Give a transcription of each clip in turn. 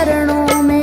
चरणों में।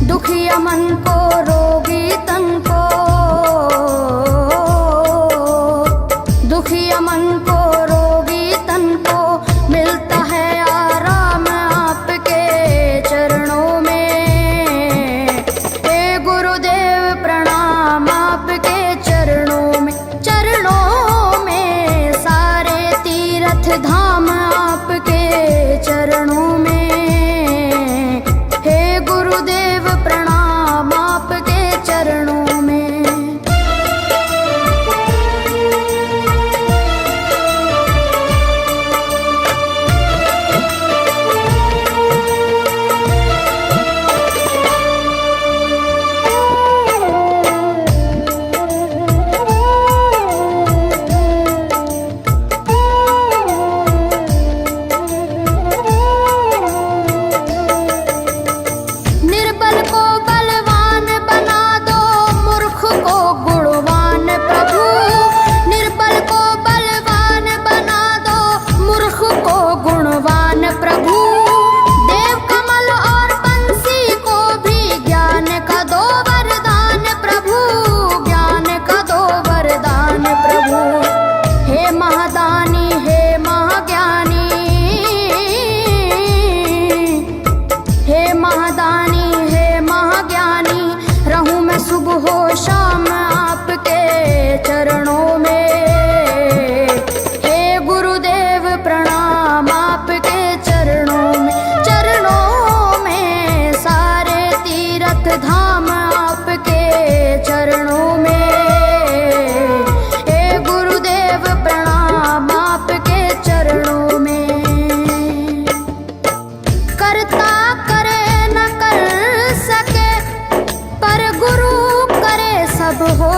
दुखिया मन को रोगी तन को, दुखिया मन को रोगी तन को मिलता है आराम आपके चरणों में। हे गुरुदेव प्रणाम आपके चरणों में, चरणों में सारे तीर्थ धाम आपके चरणों में। प्रणाम आपके चरणों में। निर्बल को बलवान बना दो, मूर्ख को गुणवान प्रभु। निर्बल को बलवान बना दो, मूर्ख को गुणवान प्रभु। देव कमल और बंसी को भी ज्ञान का दो वरदान प्रभु, ज्ञान का दो वरदान प्रभु। हे महादानी हे महाज्ञानी, हे महादानी हे महाज्ञानी, रहूं मैं सुबह हो शाम आपके चरणों में। हे गुरुदेव प्रणाम आपके चरणों में, चरणों में सारे तीर्थ धाम आपके चरणों में। हे गुरुदेव प्रणाम आपके चरणों में। करता करे न कर सके, पर गुरु करे सब हो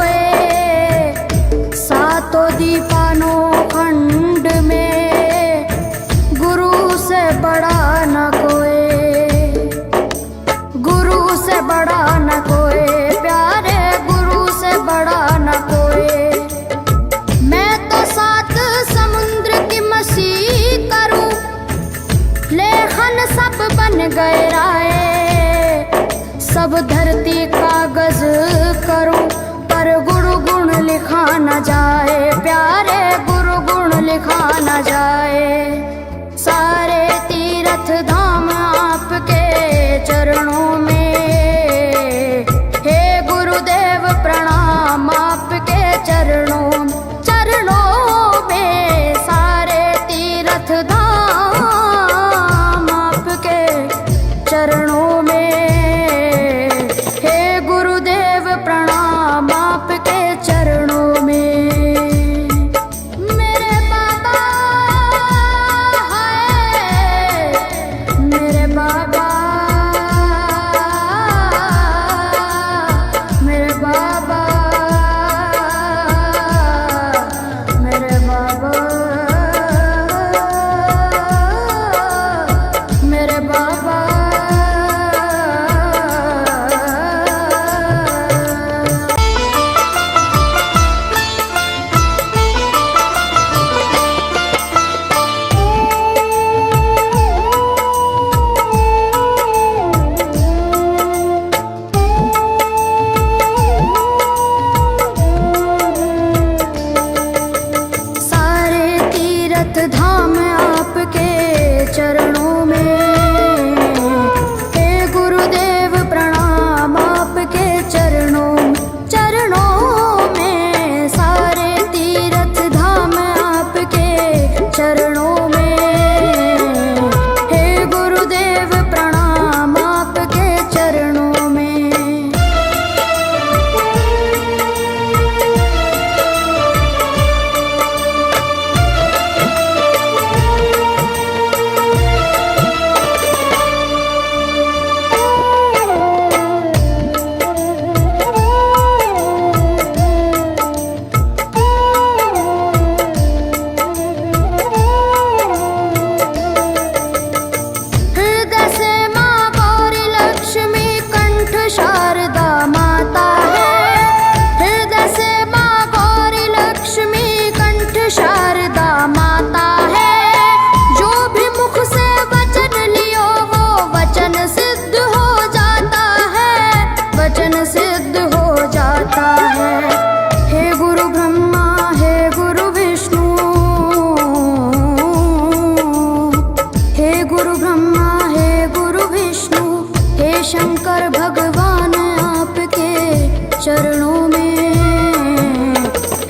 मिलकर भगवान आपके चरणों में।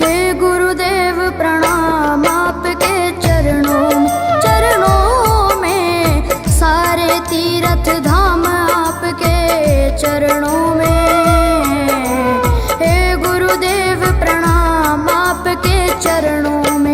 हे गुरुदेव प्रणाम आपके चरणों में सारे तीर्थ धाम आपके चरणों में। हे गुरुदेव प्रणाम आपके चरणों में।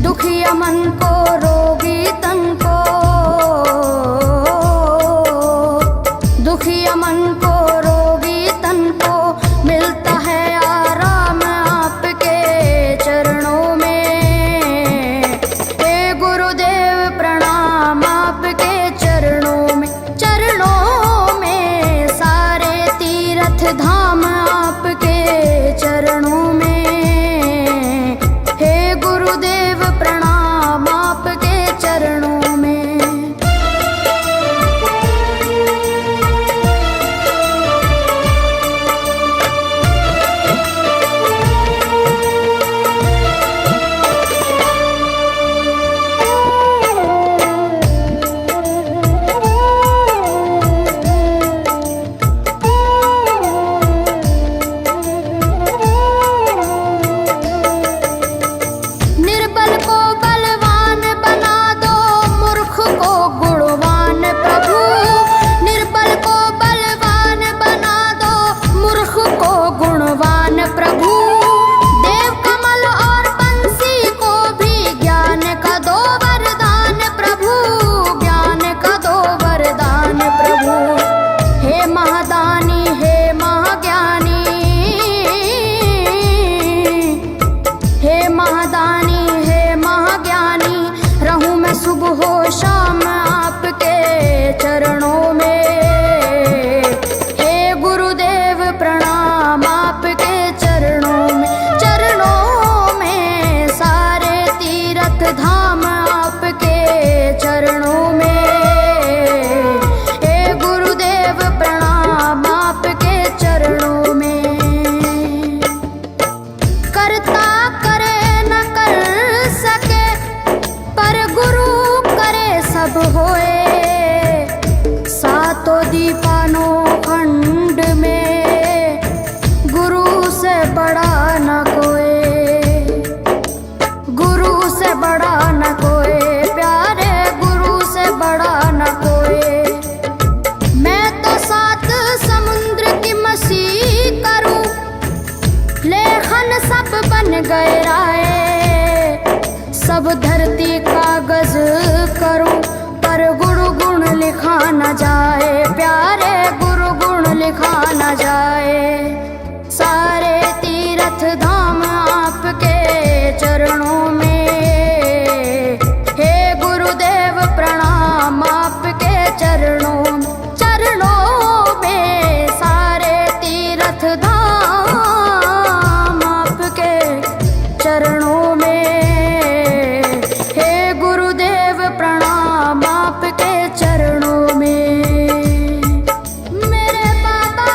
दुखिया मन को रोगी तन को, दुखिया मन को रोगी तन को मिलता है आराम आपके चरणों में। हे गुरुदेव प्रणाम आपके चरणों में सारे तीर्थ धाम आपके चरणों में। गुरुदेव प्रणाम आपके चरणों में। शाम आपके चरणों में। हे गुरुदेव प्रणाम आपके चरणों में सारे तीर्थ धाम आपके चरणों में। हे गुरुदेव प्रणाम आपके चरणों में। करता करे न कर सके पर गुरु सब होए। सातों दीपानों खंड में गुरु से बड़ा न कोई, गुरु से बड़ा न कोई प्यारे, गुरु से बड़ा न कोई। मैं तो सात समुद्र की मसी करूं, लेखन सब बन गए राय। सब धरती कागज करूं पर गुरु गुण लिखा न जाए प्यारे, गुरु गुण लिखा न जाए। सारे तीर्थ धाम आपके चरणों में। हे गुरुदेव प्रणाम आपके चरणों में सारे तीर्थ धाम आपके चरणों में। प्रणाम आपके चरणों में। मेरे बाबा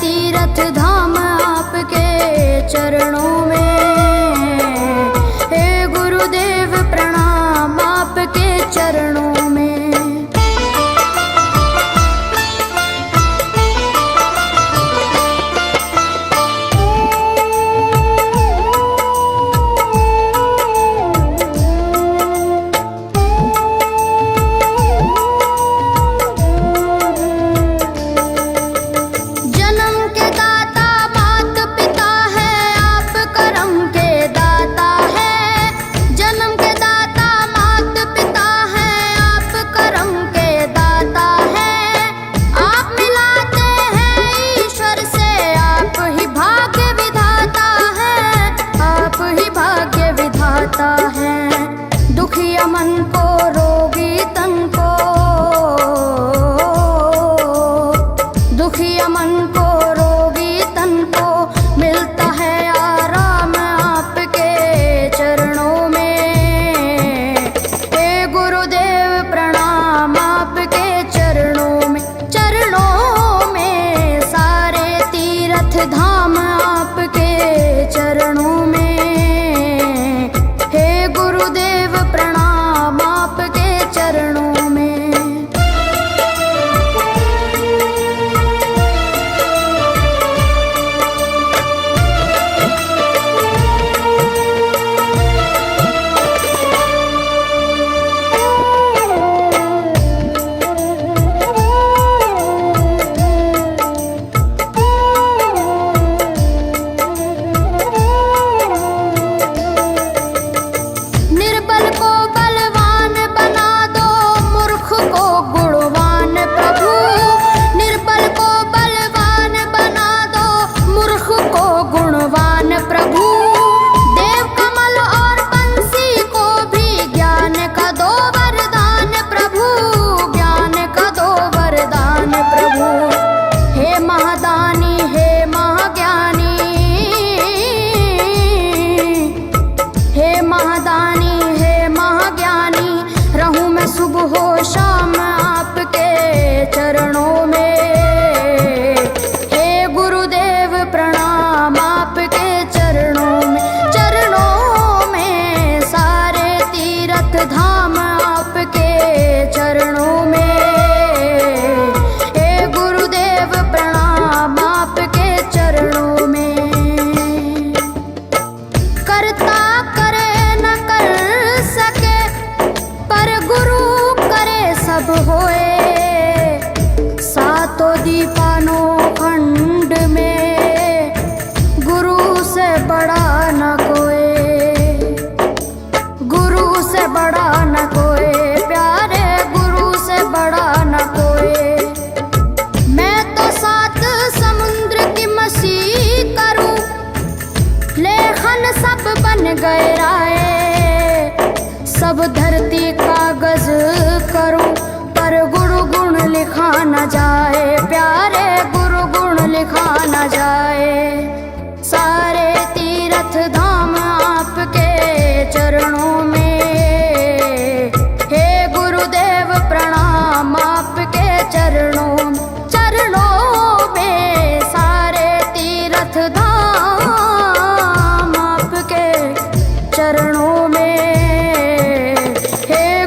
तीर्थ धाम आपके चरणों में। हे गुरुदेव प्रणाम आपके चरणों में। दुखिया मन को रोगी तन को, दुखिया मन को रोगी तन को मिलता है आराम आपके चरणों में। हे गुरुदेव प्रणाम आपके चरणों में। चरणों में सारे तीर्थ धाम आपके चरणों में। गुरुदेव प्रणाम आपके चरणों में। सुबह शाम आपके चरणों में। हे गुरुदेव प्रणाम आपके चरणों में। चरणों में सारे तीर्थ धाम आपके चरणों में। हे गुरुदेव प्रणाम आपके चरणों में। करता करे न कर सके पर गुरु सब होए। सातों दीपानों खंड में गुरु से बड़ा न कोई, गुरु से बड़ा न कोई, प्यारे गुरु से बड़ा न कोई। मैं तो सात समुद्र की मछली करूं, लेखन सब बन गए राय। सब धरती कागज करूं पर गुरु गुण लिखा न जाए, प्यारे गुरु गुण लिखा न जाए। सारे तीर्थ धाम आपके चरणों में। हे गुरुदेव प्रणाम आपके चरणों में। चरणों में सारे तीर्थ धाम आपके चरणों में। हे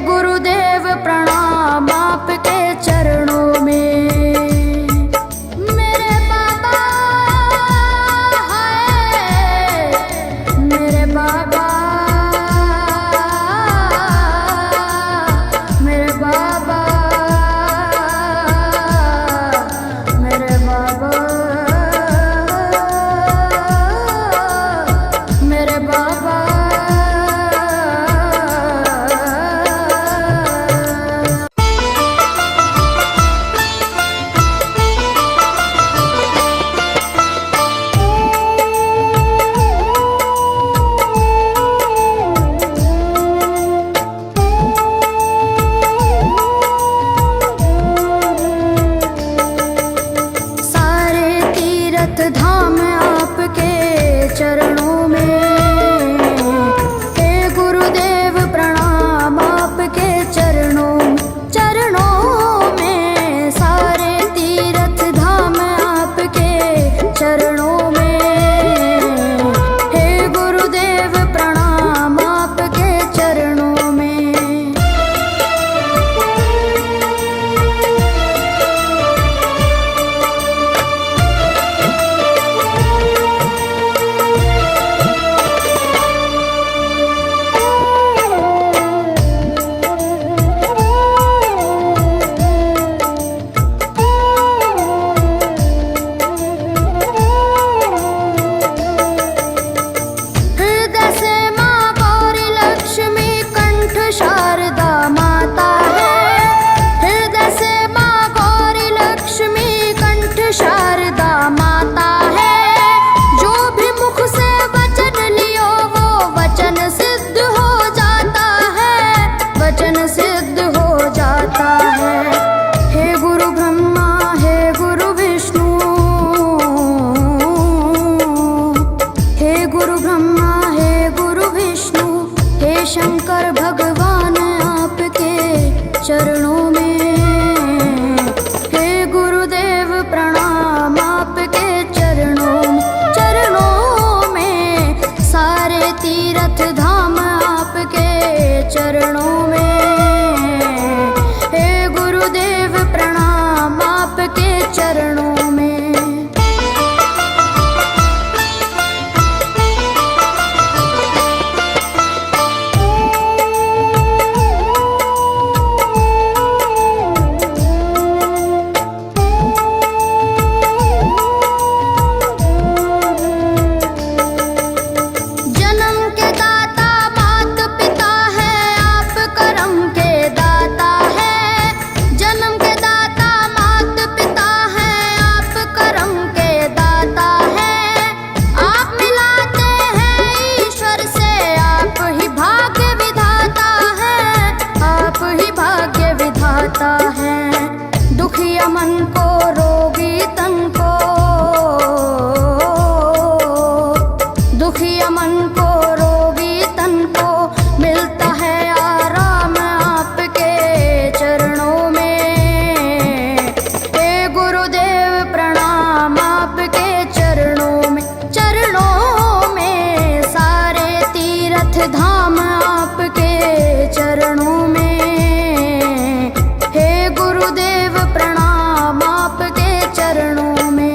चरणों में। दुखिया मन को रोगी तन को, दुखिया मन को रोगी तन को मिलता है आराम आपके चरणों में। हे गुरुदेव प्रणाम आपके चरणों में, चरणों में सारे तीर्थ धाम आपके चरणों में। गुरुदेव प्रणाम आपके चरणों में।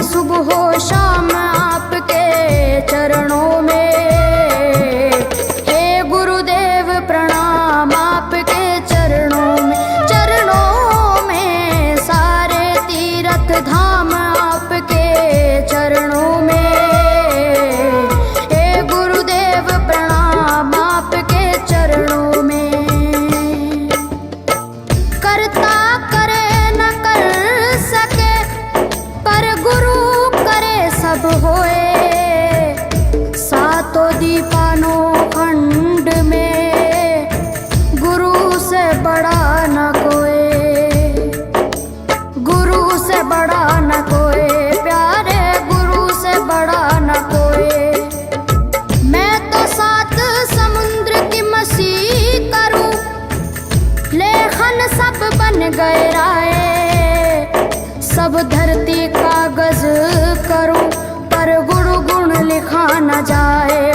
सुबह हो शाम आपके चरणों में। हे गुरुदेव प्रणाम आपके चरणों में, चरणों में सारे तीर्थ धाम आपके चरणों में। हे गुरुदेव प्रणाम आपके चरणों में। करता करे न कर सके पर गुरु सब होए, सातों दीपानों खंड में गुरु से बड़ा न कोई, गुरु से बड़ा न कोई, प्यारे गुरु से बड़ा न कोई। मैं तो सात समुद्र की मसी करूं, लेखन सब बन गए राय, सब धरती कागज करूं पर गुरु गुण लिखा न जाए।